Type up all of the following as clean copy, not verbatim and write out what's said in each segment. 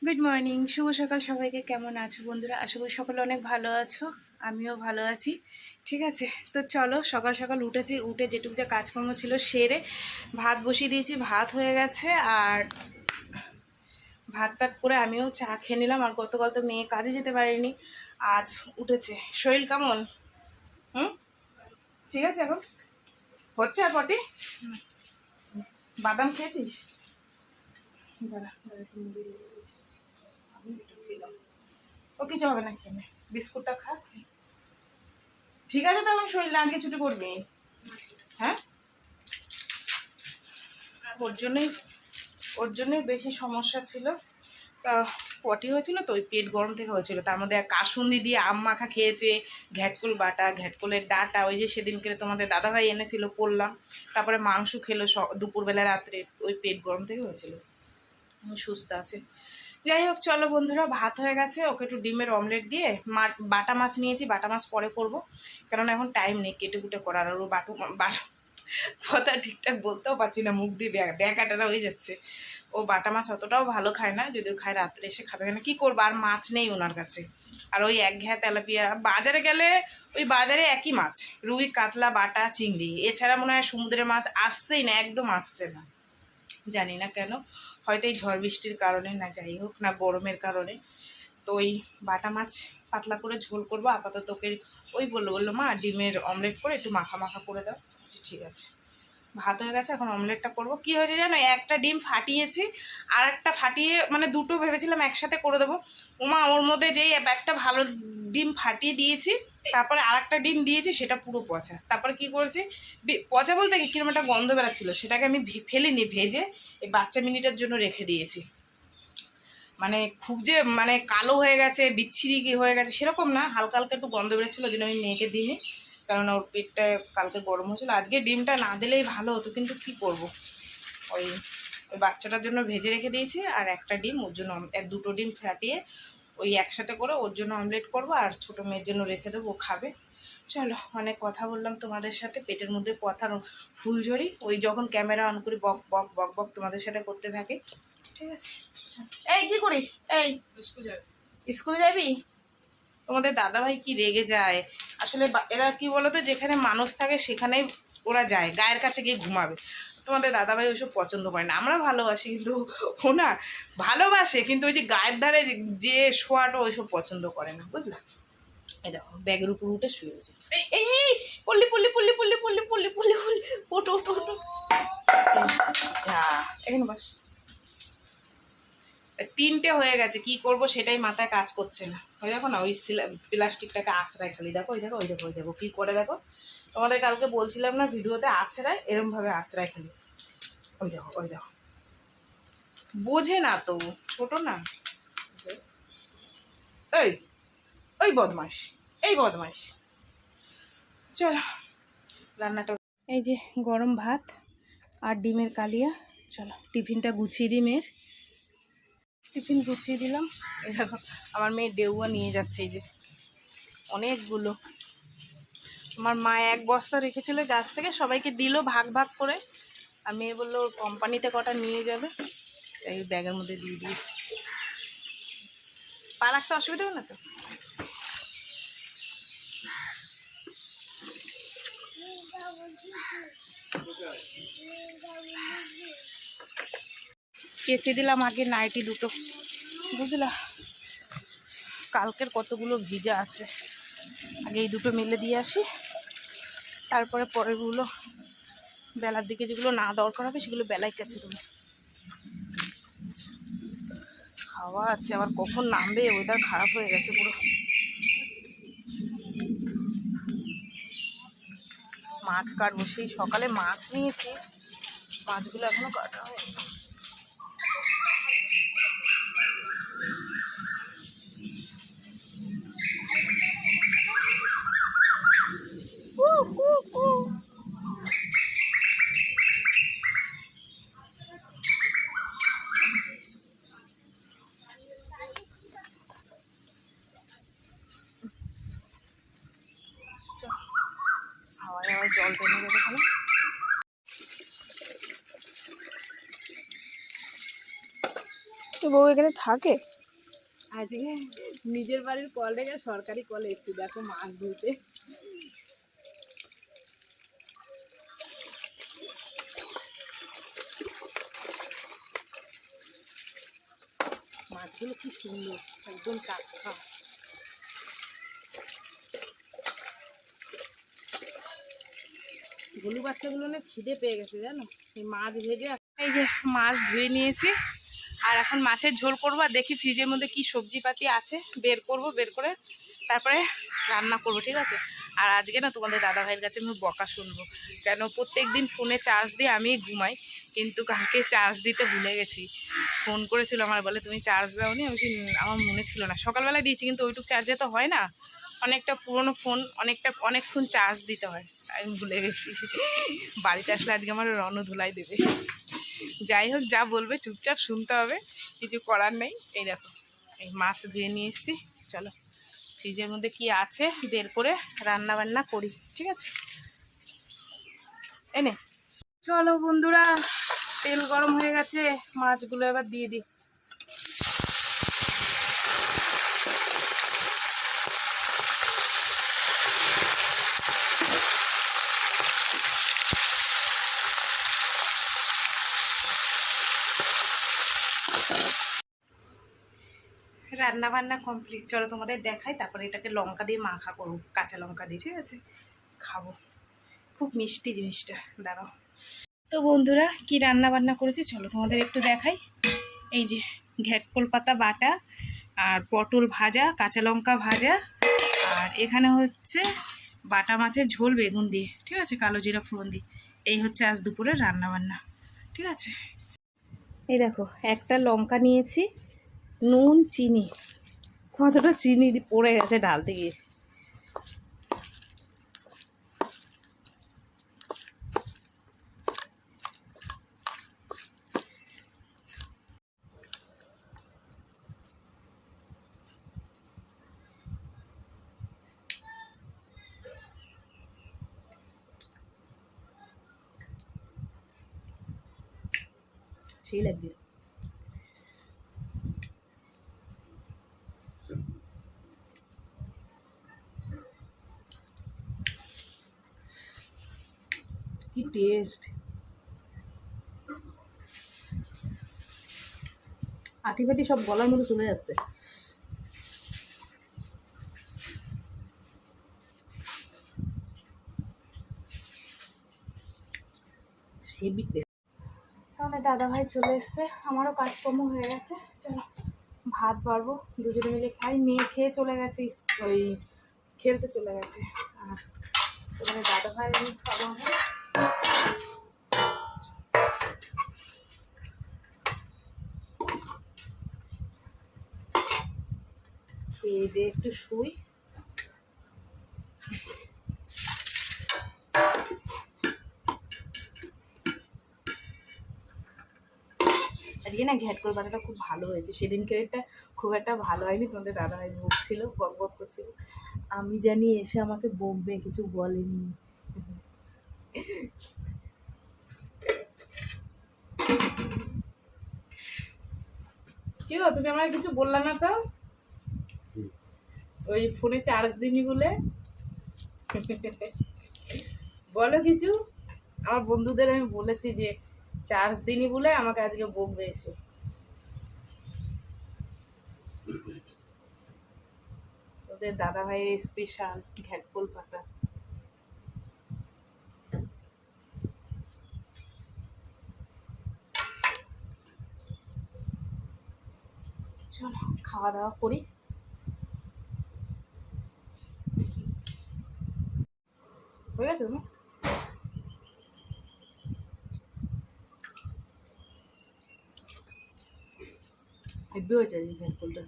Good morning, শুভ সকাল সবাইকে। কেমন আছো বন্ধুরা? আশা করি সকলে অনেক ভালো আছো, আমিও ভালো আছি। ঠিক আছে, তো চলো সকাল সকাল উঠেছি, উঠে যেটুকু যা কাজকর্ম ছিল সেরে ভাত বসিয়ে দিয়েছি। ভাত হয়ে গেছে, আর ভাত টাত করে আমিও চা খেয়ে নিলাম। আর গতকাল তো মেয়ে কাজে যেতে পারেনি, আজ উঠেছে। শরীর কেমন? হুম, ঠিক আছে এখন? হচ্ছে আর পটি? বাদাম খেয়েছিস? দাঁড়া দাঁড়া, একটু মুড়ি দিয়ে দিয়েছি। আমি উঠেছিলাম, ও কিছু হবে না, খেয়ে নে, বিস্কুটটা খা। ঠিক আছে, তাহলে শরীর আজকে ছুটি করবি? হ্যাঁ, ওর জন্যই বেশি সমস্যা ছিল। তা পটি হয়েছিল তো, ওই পেট গরম থেকে হয়েছিল। তার মধ্যে কাসুন্দি দিয়ে আম মাখা খেয়েছে, ঘ্যাটকুল বাটা, ঘ্যাটকুলের ডাটা, ওই যে সেদিনকে তোমাদের দাদাভাই এনেছিল পড়লাম। তারপরে মাংস খেলো দুপুরবেলা রাত্রে, ওই পেট গরম থেকে হয়েছিল। সুস্থ আছে। যাই হোক, চলো বন্ধুরা, ভাত হয়ে গেছে। ওকে একটু ডিমের অমলেট দিয়ে বাটা মাছ নিয়েছি, বাটা মাছ পরে করবো, কারণ এখন টাইম নেই কেটে কুটে করার। আর ও কথা ঠিকঠাক বলতেও পারছি না, মুখ দিয়ে ব্যাকাটারা হয়ে যাচ্ছে। ও বাটা মাছ অতটাও ভালো খায় না, যদিও খায় রাত্রে এসে খাবে না, কি করবো, আর মাছ নেই ওনার কাছে। আর ওই একঘেয়া তেলাপিয়া, বাজারে গেলে ওই বাজারে একই মাছ, রুই কাতলা বাটা চিংড়ি, এছাড়া মনে হয় সমুদ্রের মাছ আসছেই না, একদম আসছে না। জানি না কেন, হয়তো এই ঝড় বৃষ্টির কারণে, না যাই হোক, না গরমের কারণে। তো ওই বাটা মাছ পাতলা করে ঝোল করবো আপাতত। ওকে ওই বললো মা ডিমের অমলেট করে একটু মাখা মাখা করে দাও। ঠিক আছে, ভাত হয়ে গেছে, এখন অমলেটটা করবো। কি হয়েছে জানো, একটা ডিম ফাটিয়েছি, আর একটা ফাটিয়ে, মানে দুটো ভেবেছিলাম একসাথে করে দেবো। ওমা, ওর মধ্যে যেই একটা ভালো ডিম ফাটিয়ে দিয়েছি, তারপরে আর একটা ডিম দিয়েছি, সেটা পুরো পচা। তারপরে কি করেছি, পচা বলতে কি, কিরকম একটা গন্ধ বেরাচ্ছিল, সেটাকে আমি ফেলিনি, ভেজে এই বাচ্চা মিনিটের জন্য রেখে দিয়েছি। মানে খুব যে মানে কালো হয়ে গেছে, বিচ্ছিরি হয়ে গেছে সেরকম না, হালকা হালকা একটু গন্ধ বেরোচ্ছিলো, ওই জন্য আমি মেয়েকে দিইনি, কারণ ওর পেটটা কালকে গরম হয়েছিল। আজকে ডিমটা না দিলেই ভালো হতো, কিন্তু কি করব, ওই ওই বাচ্চাটার জন্য ভেজে রেখে দিয়েছি। আর একটা ডিম ওর জন্য, দুটো ডিম ফাটিয়ে ওই একসাথে করে ওর জন্য অমলেট করব, আর ছোটো মেয়ের জন্য রেখে দেবো, ও খাবে। চলো, অনেক কথা বললাম তোমাদের সাথে, পেটের মধ্যে কথার ফুলঝড়ি। ওই যখন ক্যামেরা অন করি বক বক বক বক তোমাদের সাথে করতে থাকি। ঠিক আছে, এই কি করিস? এই স্কুলে যাবি? তোমাদের দাদাভাই কি রেগে যায় আসলে। এরা কি বলতো, যেখানে মানুষ থাকে সেখানেই ওরা যায়, গায়ের কাছে গিয়ে ঘুমাবে। তোমাদের দাদাভাই ওইসব পছন্দ করে না। আমরা ভালোবাসি, কিন্তু ও না ভালোবাসে, কিন্তু ওই যে গায়ের ধারে যে শোয়াটা ওইসব পছন্দ করে না, বুঝলা? এই দেখো, ব্যাগের উপর উঠে শুয়ে গেছে। এই এই এই, পল্লি পল্লি পল্লি পল্লি পল্লি পল্লি পল্লি পল্লি, ওটো ওটো ওটো। আচ্ছা, এখানে বাস। তিনটে হয়ে গেছে, কি করব সেটাই মাথায় কাজ করছে না। ওই দেখো না, ওই প্লাস্টিকটাকে আছড়ায় খালি, দেখো ওই দেখো ওই দেখো ওই দেখো কী করে, দেখো। তোমাদের কালকে বলছিলাম না ভিডিওতে, আছড়ায় এরমভাবে আছড়ায় খালি, ওই দেখো ওই দেখো। বোঝে না তো, ছোট না। এই ওই বদমাস, এই বদমাস। চলো রান্নাটা, এই যে গরম ভাত আর ডিমের কালিয়া। চলো টিফিনটা গুছিয়ে দিই মেয়ের। টিফিন গুছিয়ে দিলাম। এই দেখো, আমার মেয়ে ডেউয়া নিয়ে যাচ্ছে, এই যে অনেকগুলো। আমার মা এক বস্তা রেখেছিল গাছ থেকে, সবাইকে দিল ভাগ ভাগ করে। আর মেয়ে বললো ওর কোম্পানিতে কটা নিয়ে যাবে, এই ব্যাগের মধ্যে দিয়ে দিয়েছি। পা রাখতে অসুবিধা হবে না তো? কেচে দিলাম আগে নাইটি দুটো, বুঝলা? কালকের কতগুলো ভিজা আছে, আগে এই দুটো মেলে দিয়ে আসি, তারপরে পরেরগুলো বেলার দিকে যেগুলো না দরকার হবে সেগুলো বেলায় কেচে দেবো। হাওয়া আছে, আবার কখন নামবে, ওয়েদার খারাপ হয়ে গেছে পুরো। মাছ কাটবো, সেই সকালে মাছ নিয়েছি, মাছগুলো এখনো কাটা হয়নি। হাওয়ায় হাওয়ায় জল টেনে যাবে এখানে। বউ এখানে থাকে? আজকে নিজের বাড়ির কল থেকে সরকারি কল এসেছি, দেখো মাছ ধুতে। মাছগুলো কি সুন্দর, একদম টাটকা। গলু বাচ্চাগুলো না খিদে পেয়ে গেছে জানো, এই মাছ ভেজে। এই যে মাছ ধুয়ে নিয়েছি, আর এখন মাছের ঝোল করবো। আর দেখি ফ্রিজের মধ্যে কি সবজিপাতি আছে, বের করব, বের করে তারপরে রান্না করব, ঠিক আছে। আর আজকে না তোমাদের দাদাভাইয়ের কাছে আমি বকা শুনবো, কেন প্রত্যেক দিন ফোনে চার্জ দিয়ে আমি ঘুমাই, কিন্তু কালকে চার্জ দিতে ভুলে গেছি। ফোন করেছিল আমার, বলে তুমি চার্জ দাওনি। আমি আমার মনে ছিল না, সকালবেলায় দিয়েছি, কিন্তু ওইটুকু চার্জে তো হয় না, অনেকটা পুরনো ফোন, অনেকক্ষণ চার্জ দিতে হয়, আমি ভুলে গেছি। বাড়িতে আসলে আজকে আমার রণধুলাই দেবে। যাই হোক, যা বলবে চুপচাপ শুনতে হবে, কিছু করার নেই। এই দেখো, এই মাছ ধুয়ে নিয়ে এসছি, চলো ফ্রিজের মধ্যে কি আছে বের করে রান্না বান্না করি, ঠিক আছে। এনে চলো বন্ধুরা, তেল গরম হয়ে গেছে, মাছগুলো এবার দিয়ে দিই। রান্না বান্না কমপ্লিট, চলো তোমাদের দেখাই। তারপরে এটাকে লঙ্কা দিয়ে মাখা করবো, কাঁচা লঙ্কা দিয়ে, ঠিক আছে, খাবো। খুব মিষ্টি জিনিসটা, দাঁড়াও। তো বন্ধুরা, কি রান্না বান্না করেছি চলো তোমাদের একটু দেখাই। এই যে ঘ্যাটকোল পাতা বাটা, আর পটল ভাজা, কাঁচা লঙ্কা ভাজা, আর এখানে হচ্ছে বাটা মাছের ঝোল বেগুন দিয়ে, ঠিক আছে, কালো জিরা ফোড়ন দিয়ে। এই হচ্ছে আজ দুপুরের রান্না বান্না, ঠিক আছে। এই দেখো, একটা লঙ্কা নিয়েছি, নুন চিনি, কতটা চিনি পড়ে গেছে ঢালতে গিয়ে। সেই লাগছে। কি টেস্ট, আটি ফাটি সব গলার মধ্যে চলে যাচ্ছে। Heavy taste. তাহলে দাদাভাই চলে এসছে, আমারও কাজকর্ম হয়ে গেছে, চলো ভাত বাড়বো, দুজনে মিলে খাই। মেয়ে খেয়ে চলে গেছে, ওই খেলতে চলে গেছে, আর তোমাদের দাদাভাই আমি খাবো। খেয়ে দিয়ে একটু শুই। আজকে না ঘ্যাটকোল বাটাটা খুব ভালো হয়েছে, সেদিনকে এটা খুব একটা ভালো হয়নি, তোমাদের দাদাভাই বকছিল, বক বক করছিল। আমি জানি এসে আমাকে বকবে, কিছু বলেনি। কি গো, তুমি আমার কিছু বললা না তো, ওই ফোনে চার্জ দিনি বলে। বলো কিছু। আমার বন্ধুদের আমি বলেছি যে চার্জ দিনি বলে আমাকে আজকে বকবে এসে। ওদের দাদা ভাইয়ের স্পেশাল ঘ্যাটকোল পাতা। চলো খাওয়া দাওয়া করি। হয়ে গেছে না? হেব্বি হয়েছে ঘ্যাটকোলটা।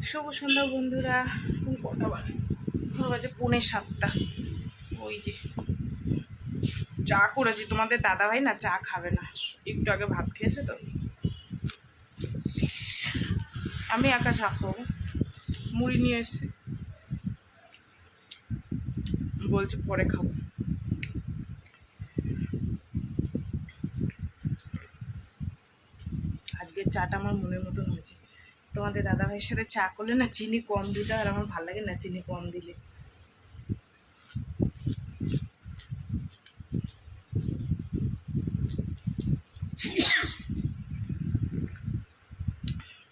শুভ সন্ধ্যা বন্ধুরা, কটা বাজে 6:45। ওই যে চা করেছি, তোমাদের দাদাভাই না চা খাবে না, একটু আগে ভাত খেয়েছে তো, আমি একা চা খাবো। মুড়ি নিয়ে এসছি, বলছে পরে খাবো। আজকের চাটা আমার মনের মতন হয়েছে। তোমাদের দাদাভাইয়ের সাথে চা করলে না চিনি কম দিতে, আর আমার ভালো লাগে না চিনি কম দিলে।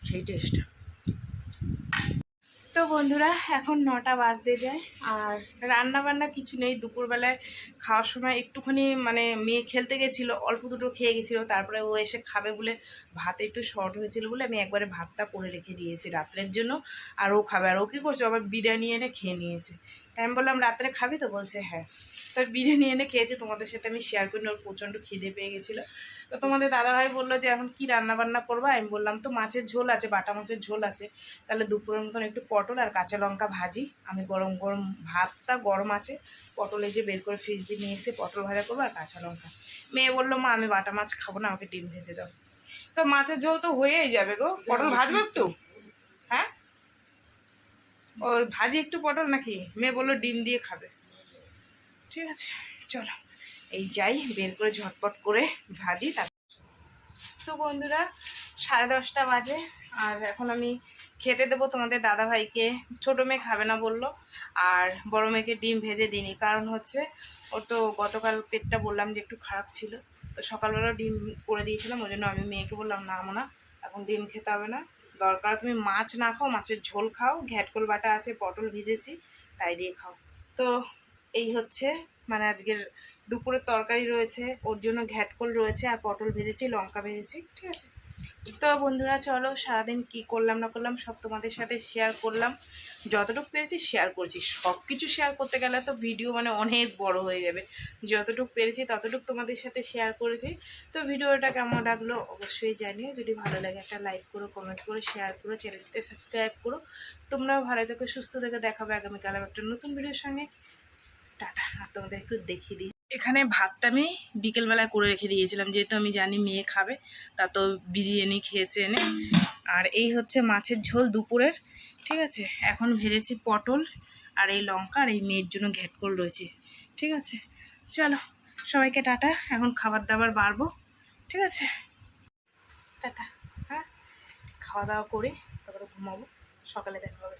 সেই টেস্ট। তো বন্ধুরা এখন 9টা বাজতে যায়, আর রান্না বান্না কিছু নেই। দুপুরবেলায় খাওয়ার সময় একটুখানি মানে মেয়ে খেলতে গেছিলো, অল্প দুটো খেয়ে গেছিলো, তারপরে ও এসে খাবে বলে ভাত একটু শর্ট হয়েছিল বলে আমি একবারে ভাতটা করে রেখে দিয়েছি রাত্রের জন্য। আর ও খাবে, আর ও কী করছে, আবার বিরিয়ানি এনে খেয়ে নিয়েছে। তাই আমি বললাম রাত্রে খাবি তো, বলছে হ্যাঁ। তো বিরিয়ানি এনে খেয়েছে, তোমাদের সাথে আমি শেয়ার করি, ওর প্রচণ্ড খিদে পেয়ে গেছিলো। তো তোমাদের দাদাভাই বললো যে এখন কি রান্না বান্না করবো। আমি বললাম তো মাছের ঝোল আছে, বাটা মাছের ঝোল আছে, তাহলে দুপুরের মতন একটু পটল আর কাঁচা লঙ্কা ভাজি। আমি গরম গরম ভাতটা গরম আছে, পটলে যে বের করে ফ্রিজ দিয়ে নিয়ে এসে পটল ভাজা করবো আর কাঁচা লঙ্কা। মেয়ে বললো মা আমি বাটা মাছ খাবো না, আমাকে ডিম ভেজে দাও। তো মাছের ঝোল তো হয়েই যাবে গো, পটল ভাজবো একটু। হ্যাঁ ও ভাজি একটু পটল নাকি, মেয়ে বললো ডিম দিয়ে খাবে। ঠিক আছে চলো এই যাই, বের করে ঝটপট করে ভাজি। তো বন্ধুরা 10:30 বাজে, আর এখন আমি খেতে দেবো তোমাদের দাদাভাইকে। ছোটো মেয়ে খাবে না বললো, আর বড়ো মেয়েকে ডিম ভেজে দিইনি, কারণ হচ্ছে ওর তো গতকাল পেটটা বললাম যে একটু খারাপ ছিল, তো সকালবেলা ডিম করে দিয়েছিলাম, ওই জন্য আমি মেয়েকে বললাম না না এখন ডিম খেতে হবে না, দরকার তুমি মাছ না খাও, মাছের ঝোল খাও, ঘ্যাটকল বাটা আছে, পটল ভিজেছি তাই দিয়ে খাও। তো এই হচ্ছে মানে আজকের দুপুরের তরকারি রয়েছে, ওর জন্য ঘ্যাটকল রয়েছে, আর পটল ভেজেছি, লঙ্কা ভেজেছি। ঠিক আছে, তো বন্ধুরা চলো সারাদিন কি করলাম না করলাম সব তোমাদের সাথে শেয়ার করলাম, যতটুকু পেরেছি শেয়ার করছি। সব কিছু শেয়ার করতে গেলে তো ভিডিও মানে অনেক বড় হয়ে যাবে, যতটুকু পেরেছি ততটুকু তোমাদের সাথে শেয়ার করেছি। তো ভিডিওটা কেমন লাগলো অবশ্যই জানিও, যদি ভালো লাগে একটা লাইক করো, কমেন্ট করো, শেয়ার করো, চ্যানেলটিতে সাবস্ক্রাইব করো। তোমরাও ভালো থেকো, সুস্থ থেকে, দেখাবে আগামীকাল একটা নতুন ভিডিওর সঙ্গে। টাটা। আর তোমাদের একটু দেখিয়ে দিই, এখানে ভাতটা আমি বিকেলবেলায় করে রেখে দিয়েছিলাম, যেহেতু আমি জানি মেয়ে খাবে, তা তো বিরিয়ানি খেয়েছে এনে। আর এই হচ্ছে মাছের ঝোল দুপুরের। ঠিক আছে, এখন ভেজেছি পটল আর এই লঙ্কা, আর এই মেয়ের জন্য ঘ্যাটকল রয়েছে। ঠিক আছে চলো সবাইকে টাটা, এখন খাবার দাবার বাড়বো। ঠিক আছে টাটা। হ্যাঁ খাওয়া দাওয়া করে তারপরে ঘুমাবো, সকালে দেখা হবে।